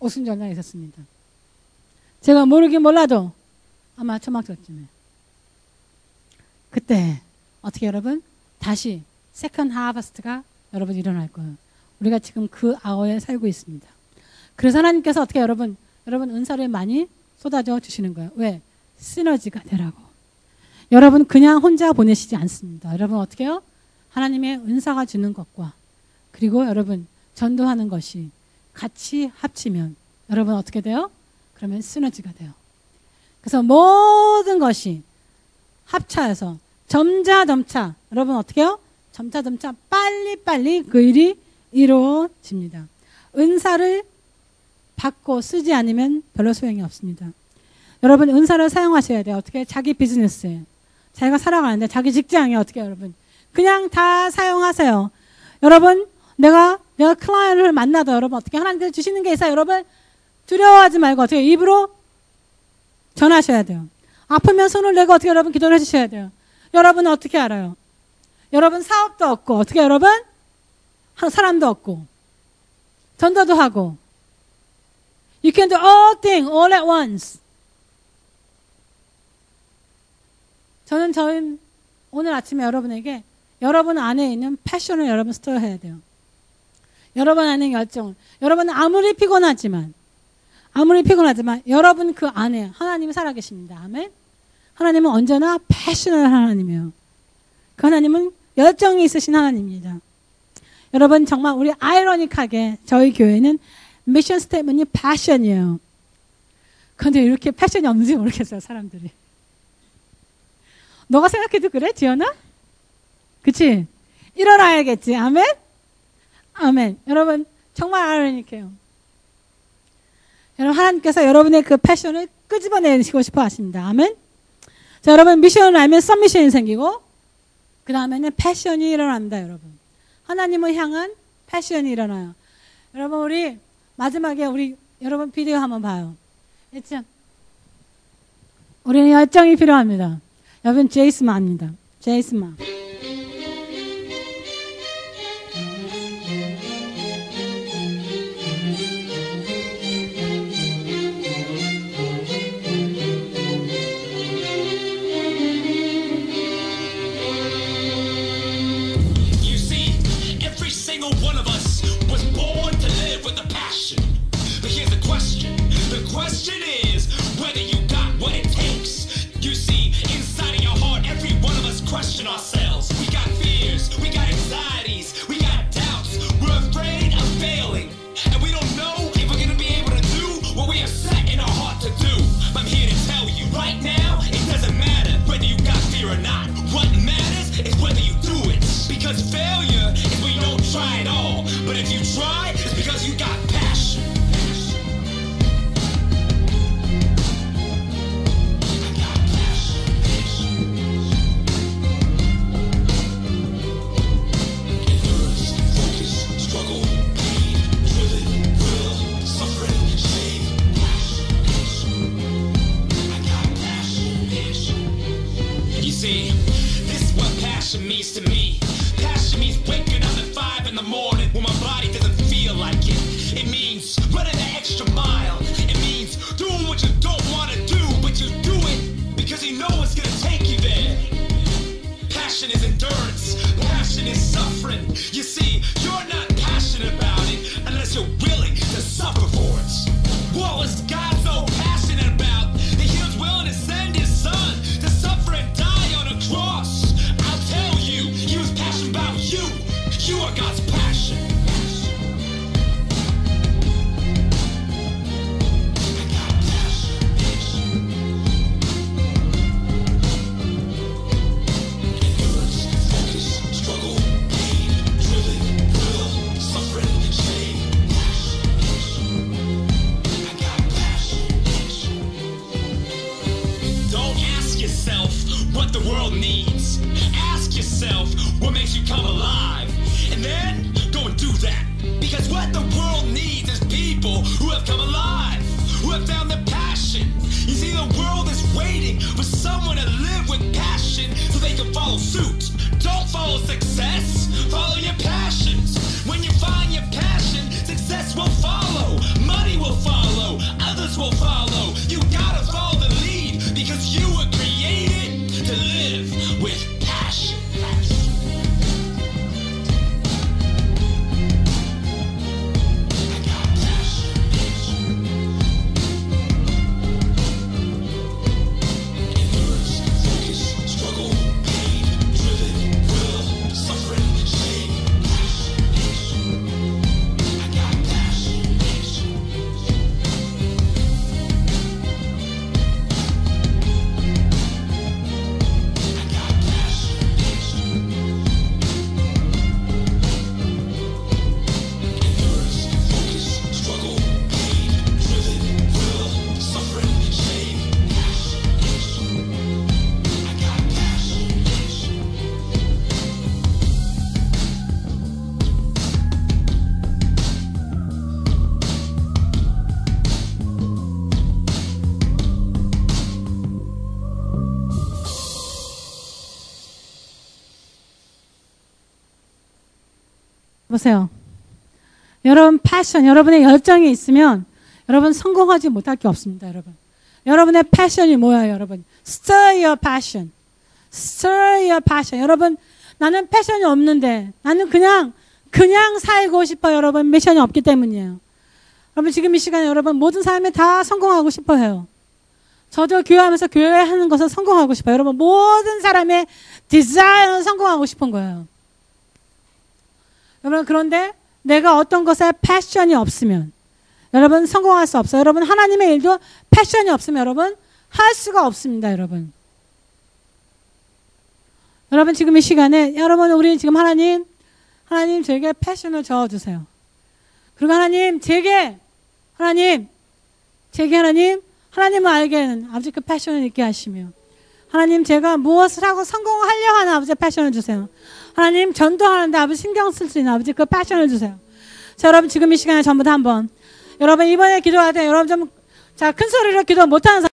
오순절날 있었습니다. 제가 모르긴 몰라도 아마 초막절쯤에 그때 어떻게 여러분 다시 세컨드 하버스트가 여러분 일어날 거예요. 우리가 지금 그 아워에 살고 있습니다. 그래서 하나님께서 어떻게 여러분 은사를 많이 쏟아져 주시는 거예요. 왜? 시너지가 되라고. 여러분 그냥 혼자 보내시지 않습니다. 여러분 어떻게 해요? 하나님의 은사가 주는 것과 그리고 여러분 전도하는 것이 같이 합치면 여러분 어떻게 돼요? 그러면 시너지가 돼요. 그래서 모든 것이 합차해서 점차 여러분 어떻게 해요? 점차 빨리 그 일이 이루어집니다. 은사를 받고 쓰지 않으면 별로 소용이 없습니다. 여러분 은사를 사용하셔야 돼요. 어떻게? 자기 비즈니스에 자기가 살아가는데 자기 직장에 어떻게 여러분 그냥 다 사용하세요. 여러분 내가 클라이언트를 만나도 여러분 어떻게 하나님께서 주시는 게 있어요. 여러분 두려워하지 말고 어떻게 입으로 전하셔야 돼요. 아프면 손을 내고 어떻게 여러분 기도를 해주셔야 돼요. 여러분은 어떻게 알아요? 여러분 사업도 없고 어떻게 여러분 사람도 없고 전도도 하고 You can do all things all at once. 저는 오늘 아침에 여러분에게 여러분 안에 있는 패션을 여러분 스토어해야 돼요. 여러분 안에 열정. 여러분은 아무리 피곤하지만 여러분 그 안에 하나님이 살아계십니다. 아멘. 하나님은 언제나 패셔널 하나님이에요. 그 하나님은 열정이 있으신 하나님입니다. 여러분 정말 우리 아이러니하게 저희 교회는 미션 스테이트먼이 패션이에요. 그런데 이렇게 패션이 없는지 모르겠어요, 사람들이. 너가 생각해도 그래, 지연아? 그치? 일어나야겠지. 아멘? 아멘. 여러분 정말 아이러니해요. 여러분 하나님께서 여러분의 그 패션을 끄집어내시고 싶어 하십니다. 아멘? 자, 여러분 미션을 알면 썸미션이 생기고 그 다음에는 패션이 일어납니다. 여러분 하나님을 향한 패션이 일어나요. 여러분 우리 마지막에 우리 여러분 비디오 한번 봐요. 그렇죠? 우리는 열정이 필요합니다. 여러분 제이스마입니다. 제이스마. Question ourselves. We got fears, we got anxieties, we got doubts. We're afraid of failing, and we don't know if we're gonna be able to do what we have set in our heart to do. I'm here to tell you right now, it doesn't matter whether you got fear or not. What matters is whether you do it. Because failure is when you don't try at all. But if you try, it's because you got passion. Means to me. Passion means waking up at 5 in the morning when my body doesn't feel like it. It means running the extra mile. It means doing what you don't want to do, but you do it because you know it's gonna take you there. Passion is endurance. Passion is suffering. You see, you're not passionate about it unless you're willing to suffer for it. What was God so passionate about that he was willing to send his son to suffer and die on a cross? He was passionate about you. You are God's passion. I got passion. Endurance, focus, struggle, pain, driven, will, suffering, shame, passion. I got passion. Don't ask yourself what the world needs. Ask yourself what makes you come alive, and then go and do that. Because what the world needs is people who have come alive, who have found their passion. You see, the world is waiting for someone to live with passion so they can follow suit. Don't follow success, follow your passions. When you find your passion, success will follow, money will follow, others will follow. You gotta follow the lead because you were created to live with passion. 보세요. 여러분 패션, 여러분의 열정이 있으면 여러분 성공하지 못할 게 없습니다. 여러분. 여러분의 패션이 뭐예요, 여러분? Stir your passion. Stir your passion. 여러분, 나는 패션이 없는데 나는 그냥 그냥 살고 싶어요. 여러분 미션이 없기 때문이에요. 여러분 지금 이 시간에 여러분 모든 삶에 다 성공하고 싶어요. 저도 교회하면서 교회 하는 것을 성공하고 싶어요. 여러분 모든 사람의 디자인은 성공하고 싶은 거예요. 여러분 그런데 내가 어떤 것에 패션이 없으면 여러분 성공할 수 없어요. 여러분 하나님의 일도 패션이 없으면 여러분 할 수가 없습니다. 여러분 지금 이 시간에 여러분 우리 지금 하나님 제게 패션을 저어주세요. 그리고 제게 하나님을 알게는 아버지 그 패션을 있게 하시며 하나님 제가 무엇을 하고 성공하려 하는 아버지 패션을 주세요. 하나님 전도하는데 아버지 신경 쓸 수 있는 아버지 그 패션을 주세요. 자 여러분 지금 이 시간에 전부 다 한번 여러분 이번에 기도할 때 여러분 좀 자 큰 소리로 기도 못하는 사람